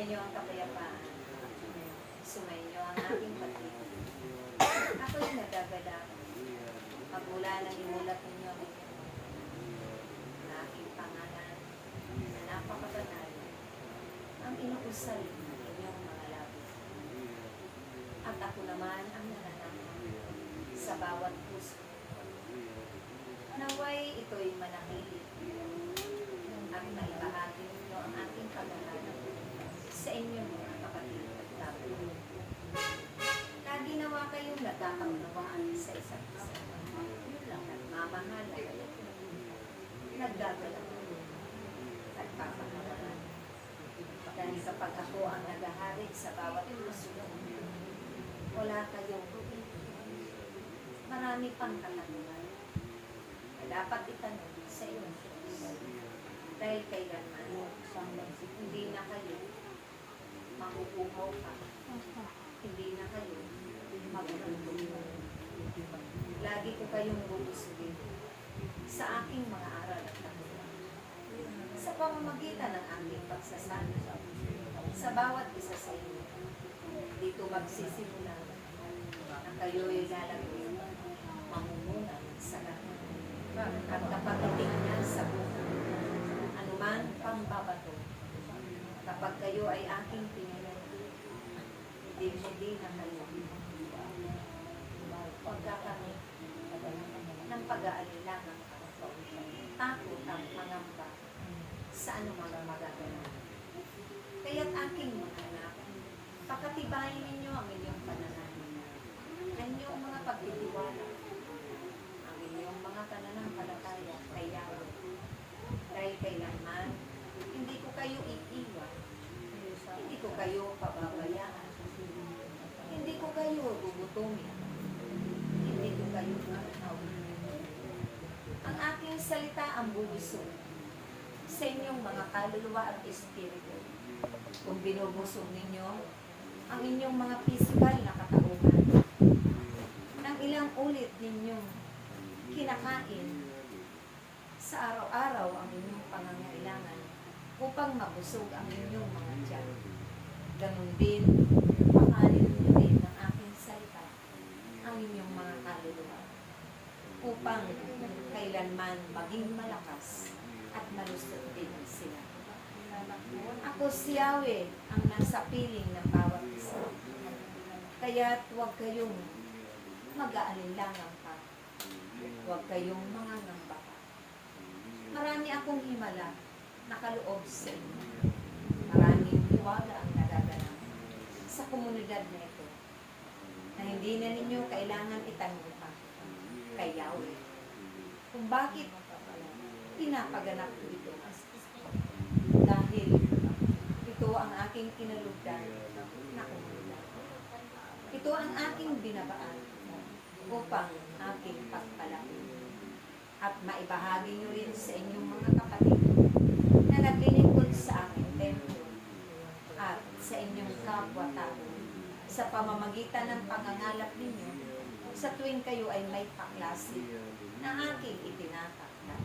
Sumainyo ang kapayapaan. Sumainyo ang aking pati. Ako'y nagagala. Magmula ng imulat ninyo ang aking pangalan na napakabanal ang inuusal ng inyong mga labi. At ako naman ang nananakot sa bawat puso. Naway ito'y manahili at maibahagi ninyo ang aking paghahanap sa inyong mga kapatid at labi. Lagi nawa kayong nagkakaunawaan sa isa't isa. Nagmamahalan, naggagalaw, nagpapakawalan. Dahil kapag ako ang nagahari sa bawat puso, wala kayong marami pang katanungan na dapat itanong sa inyong Diyos. Dahil kailanman, hindi na kayo makukuhaw pa. Hindi na kayo magulong. Lagi ko kayong bubusugin sa aking mga aral at tagulan. Sa pamamagitan ng aking pagsasama sa bawat isa sa inyo, dito magsisimula na kayo'y lalagay mamumunan sa lahat at kapatitig niya sa buhay. Anuman pang babato, kapag kayo ay aking pinili, hindi na kayo pagkakaroon ng pag-aalilangan, takot ang pangamba sa anumang magaganap. Kaya't aking mga anak, pakatibayin ninyo ang inyong pananalig, ang inyong mga pagtitiwala, ang inyong mga pananampalataya kay Yahweh. Dahil kailanman, hindi ko kayo iiwan, hindi ko kayo pababayaan, hindi ko kayo gugutumin, hindi ko kayo matatawin. Ang aking salita ang bubusog sa inyong mga kaluluwa at espiritu. Kung binubusog ninyo ang inyong mga pisikal na katauhan, nang ilang ulit ninyong kinakain sa araw-araw ang inyong pangangailangan upang mabusog ang inyong mga tiyan. Ganun din, pakanin ninyo rin ng aking salita ang inyong mga kaluluwa upang kailanman maging malakas at malusot din sila. Ako si Yahweh ang nasa piling ng bawat isa. Kaya't huwag kayong mag-aalinlangan pa. Huwag kayong mangangamba pa. Marami akong himala na kaloob sa inyo. Maraming hiwaga ang nagaganap sa komunidad na ito na hindi na ninyo kailangan itanong pa kay Yahweh kung bakit pinapaganap ko ito. Dahil ito ang aking kinalugdan na komunidad. Ito ang aking binabaan upang aking pagpalaki. At maibahagi nyo rin sa inyong mga kapatid na naglilingkod sa aking templo at sa inyong kapwa-tao sa pamamagitan ng pangangalap ninyo sa tuwing kayo ay may paklase na aking itinatakda.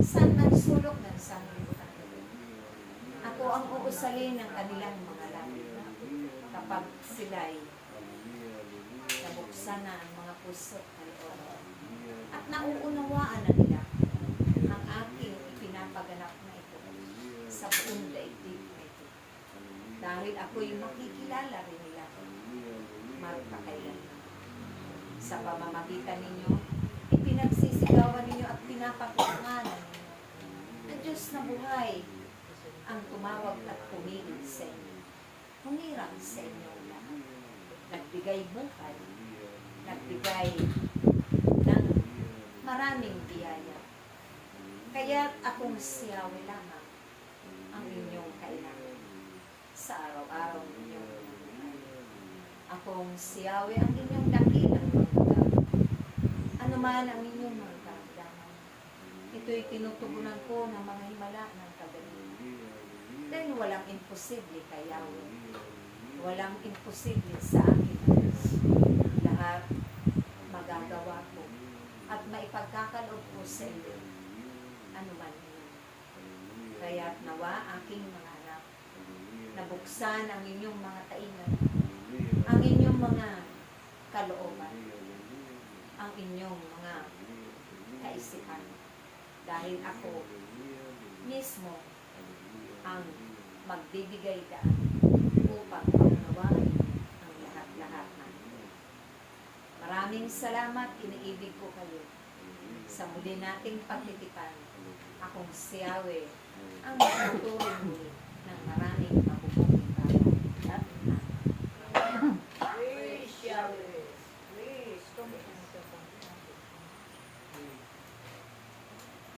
Saan man sulok ng sanglibutan? Ako ang uusalin ng kanilang mga labi kapag sila'y nabuksan na ang mga puso at kalooban at nauunawaan na nila ang aking ipinapaganap na ito sa buong daigdig na ito. Dahil ako'y makikilala rin nila magpakailanman. Sa pamamagitan ninyo, ipinagsisigawan ninyo at pinapakilamanan ninyo na Diyos na buhay ang tumawag at pumigil sa inyo. Humirang sa inyo lahat. Nagbigay buhay. Nagbigay ng maraming biyaya. Kaya't akong si Yahweh lamang ang inyong kailangan sa araw-araw ninyong buhay. Akong si Yahweh ang inyong dakilang pagkagamit. Ano man ang inyong mga karamdaman, ito'y tinutugunan ko ng mga himala ng kagalingan. Dahil walang imposible kay Yahweh. Walang imposible sa akin. Lahat magagawa ko at maipagkakaloob ko sa iyo. Ano man yun. Kaya't nawa aking mga anak, nabuksan ang inyong mga taingan, ang inyong mga kalooban, ang inyong mga kaisipan. Dahil ako mismo ang magbibigay daan upang maunawaan ang lahat-lahat natin. Maraming salamat, iniibig ko kayo. Sa muli nating pagtitipan, akong si Yahweh, ang magtuturo